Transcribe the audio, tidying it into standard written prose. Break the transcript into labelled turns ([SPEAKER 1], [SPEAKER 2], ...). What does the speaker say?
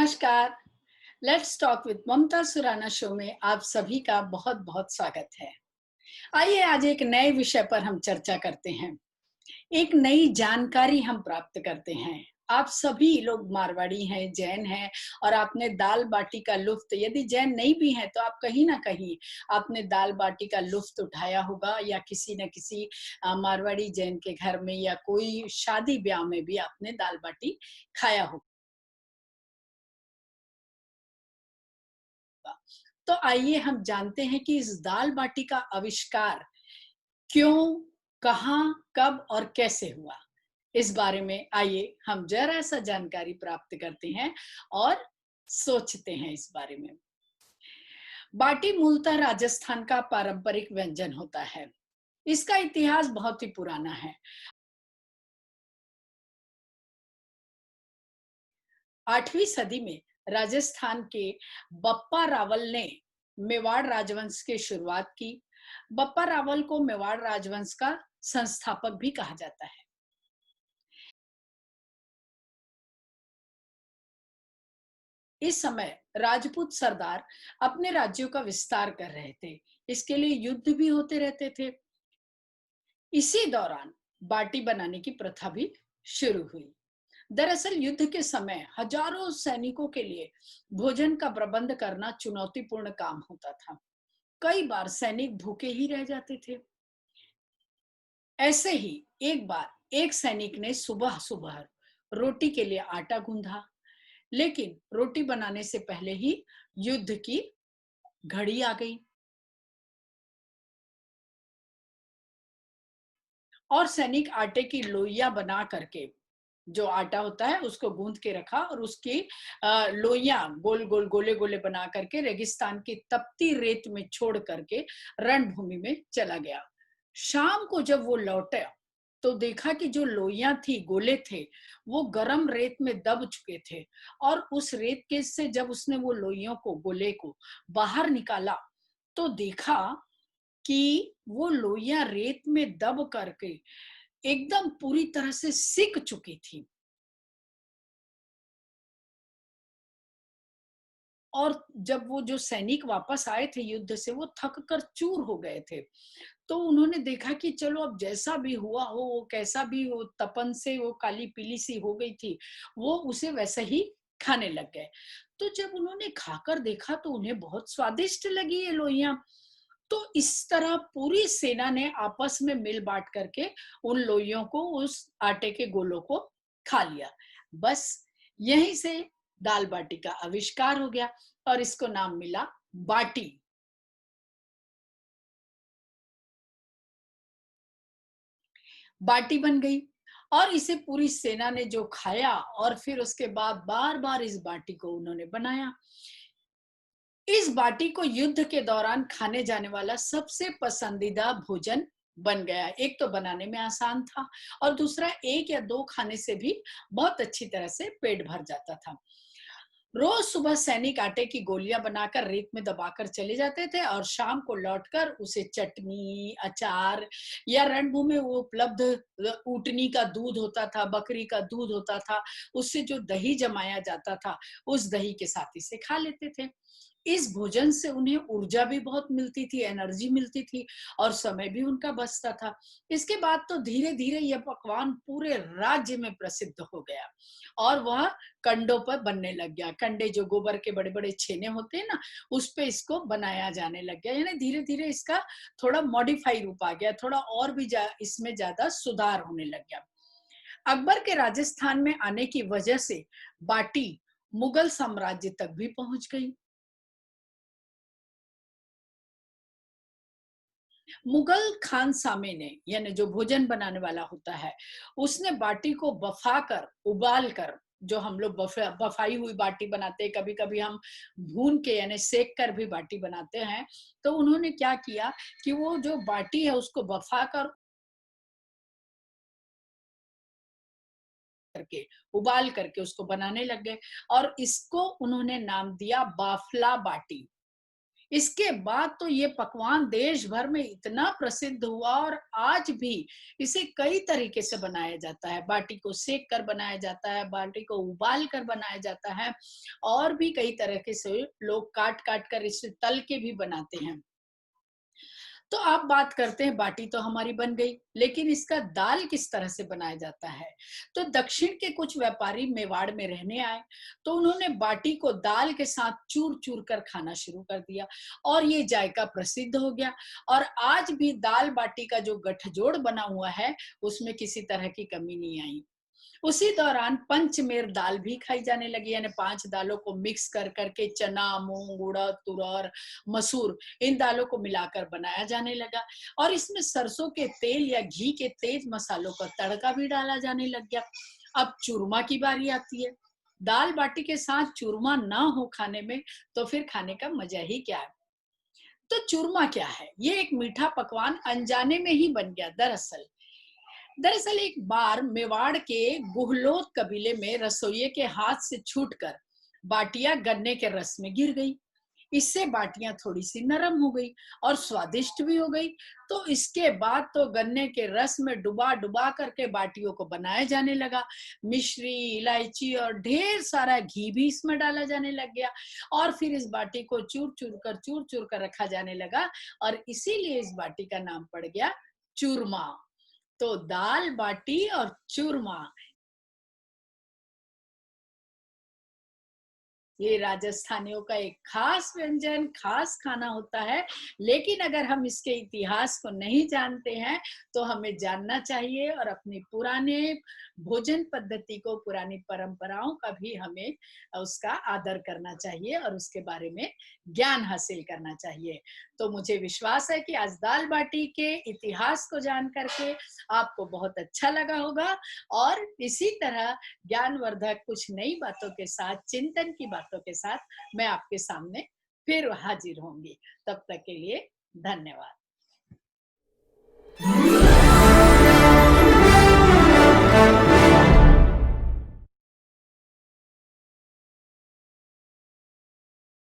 [SPEAKER 1] नमस्कार। Let's talk with Mamta Surana show में आप सभी का बहुत बहुत स्वागत है। आइए आज एक नए विषय पर हम चर्चा करते हैं। एक नई जानकारी हम प्राप्त करते हैं। आप सभी लोग मारवाड़ी हैं, जैन हैं और आपने दाल बाटी का लुफ्त, यदि जैन नहीं भी हैं तो आप कहीं ना कहीं आपने दाल बाटी का लुफ्त उठाया होगा या किसी न किसी मारवाड़ी जैन के घर में या कोई शादी ब्याह में भी आपने दाल बाटी खाया होगा। तो आइए हम जानते हैं कि इस दाल बाटी का आविष्कार क्यों, कहाँ, कब और कैसे हुआ। इस बारे में आइए हम जरा सा जानकारी प्राप्त करते हैं और सोचते हैं इस बारे में। बाटी मूलतः राजस्थान का पारंपरिक व्यंजन होता है। इसका इतिहास बहुत ही पुराना है। 8वीं सदी में राजस्थान के बप्पा रावल ने मेवाड़ राजवंश की शुरुआत की। बप्पा रावल को मेवाड़ राजवंश का संस्थापक भी कहा जाता है। इस समय राजपूत सरदार अपने राज्यों का विस्तार कर रहे थे। इसके लिए युद्ध भी होते रहते थे। इसी दौरान बाटी बनाने की प्रथा भी शुरू हुई। दरअसल युद्ध के समय हजारों सैनिकों के लिए भोजन का प्रबंध करना चुनौतीपूर्ण काम होता था। कई बार सैनिक भूखे ही रह जाते थे। ऐसे ही एक बार एक सैनिक ने सुबह सुबह रोटी के लिए आटा गूंधा, लेकिन रोटी बनाने से पहले ही युद्ध की घड़ी आ गई और सैनिक आटे की लोइयां बना करके, जो आटा होता है उसको गूंद के रखा और उसकी लोइयां गोल गोल गोले गोले बना करके रेगिस्तान की तपती रेत में छोड़ करके रणभूमि में चला गया। शाम को जब वो लौटा तो देखा कि जो लोइयां थी, गोले थे, वो गरम रेत में दब चुके थे। और उस रेत के से जब उसने वो लोइयों को, गोले को बाहर निकाला तो देखा कि वो लोइयां रेत में दब करके एकदम पूरी तरह से सिक चुकी थी। और जब वो जो सैनिक वापस आए थे युद्ध से, वो थक कर चूर हो गए थे। तो उन्होंने देखा कि चलो अब जैसा भी हुआ हो, वो कैसा भी हो, तपन से वो काली पीली सी हो गई थी, वो उसे वैसे ही खाने लग गए। तो जब उन्होंने खाकर देखा तो उन्हें बहुत स्वादिष्ट लगी ये लोइयां। तो इस तरह पूरी सेना ने आपस में मिल बांट करके उन लोइयों को, उस आटे के गोलों को खा लिया। बस यहीं से दाल बाटी का आविष्कार हो गया और इसको नाम मिला बाटी। बाटी बन गई और इसे पूरी सेना ने जो खाया और फिर उसके बाद बार बार इस बाटी को उन्होंने बनाया। इस बाटी को युद्ध के दौरान खाने जाने वाला सबसे पसंदीदा भोजन बन गया। एक तो बनाने में आसान था और दूसरा एक या दो खाने से भी बहुत अच्छी तरह से पेट भर जाता था। रोज सुबह सैनिक आटे की गोलियां बनाकर रेत में दबाकर चले जाते थे और शाम को लौटकर उसे चटनी, अचार या रणभूमि में वो उपलब्ध ऊँटनी का दूध होता था, बकरी का दूध होता था, उससे जो दही जमाया जाता था, उस दही के साथ इसे खा लेते थे। इस भोजन से उन्हें ऊर्जा भी बहुत मिलती थी, एनर्जी मिलती थी और समय भी उनका बचता था। इसके बाद तो धीरे-धीरे यह पकवान पूरे राज्य में प्रसिद्ध हो गया और वह कंडों पर बनने लग गया। कंडे जो गोबर के बड़े-बड़े छेने होते हैं ना, उस पे इसको बनाया जाने लग गया। यानी धीरे-धीरे इसका थोड़ा मॉडिफाई रूप आ गया, थोड़ा और भी इसमें ज़्यादा सुधार होने लग गया। अकबर के राजस्थान में आने की वजह से बाटी मुगल साम्राज्य तक भी पहुंच गई। मुगल खान सामे ने, यानी जो भोजन बनाने वाला होता है, उसने बाटी को बफा कर, उबाल कर, जो हम लोग बफाई हुई बाटी बनाते हैं, कभी कभी हम भून के यानी सेक कर भी बाटी बनाते हैं। तो उन्होंने क्या किया कि वो जो बाटी है उसको बफा कर करके, उबाल करके उसको बनाने लग गए और इसको उन्होंने नाम दिया बाफला बाटी। इसके बाद तो ये पकवान देश भर में इतना प्रसिद्ध हुआ और आज भी इसे कई तरीके से बनाया जाता है। बाटी को सेक कर बनाया जाता है, बाटी को उबाल कर बनाया जाता है और भी कई तरीके से लोग काट-काट कर इसे तल के भी बनाते हैं। तो आप बात करते हैं बाटी तो हमारी बन गई, लेकिन इसका दाल किस तरह से बनाया जाता है? तो दक्षिण के कुछ व्यापारी मेवाड़ में रहने आए, तो उन्होंने बाटी को दाल के साथ चूर-चूर कर खाना शुरू कर दिया और ये जायका प्रसिद्ध हो गया और आज भी दाल बाटी का जो गठजोड़ बना हुआ है, उसमें किसी तरह की कमी नहीं आई। उसी दौरान पंचमेर दाल भी खाई जाने लगी, यानी 5 दालों को मिक्स कर करके चना, मूंग, उड़द, तुरौर, मसूर इन दालों को मिलाकर बनाया जाने लगा और इसमें सरसों के तेल या घी के तेज मसालों का तड़का भी डाला जाने लग गया। अब चूरमा की बारी आती है। दाल बाटी के साथ चूरमा ना हो खाने में तो फिर खाने का मजा ही क्या है। तो चूरमा क्या है? ये एक मीठा पकवान अनजाने में ही बन गया दरअसल। दरअसल एक बार मेवाड़ के गुहलोत कबीले में रसोइये के हाथ से छूटकर बाटियां गन्ने के रस में गिर गई। इससे बाटियां थोड़ी सी नरम हो गई और स्वादिष्ट भी हो गई। तो इसके बाद तो गन्ने के रस में डुबा डुबा करके बाटियों को बनाया जाने लगा। मिश्री, इलायची और ढेर सारा घी भी इसमें डाला जाने लग गया और फिर इस बाटी को चूर चूर कर रखा जाने लगा और इसीलिए इस बाटी का नाम पड़ गया चूरमा। तो दाल बाटी और चूरमा ये राजस्थानियों का एक खास व्यंजन, खास खाना होता है। लेकिन अगर हम इसके इतिहास को नहीं जानते हैं, तो हमें जानना चाहिए और अपनी पुराने भोजन पद्धति को, पुरानी परंपराओं का भी हमें उसका आदर करना चाहिए और उसके बारे में ज्ञान हासिल करना चाहिए। तो मुझे विश्वास है कि आज दाल-बाटी के इतिहास को जान करके आपको बहुत अच्छा लगा होगा और इसी तरह ज्ञानवर्धक कुछ नई बातों के साथ, चिंतन की बातों के साथ मैं आपके सामने फिर हाजिर होंगी। तब तक के लिए धन्यवाद।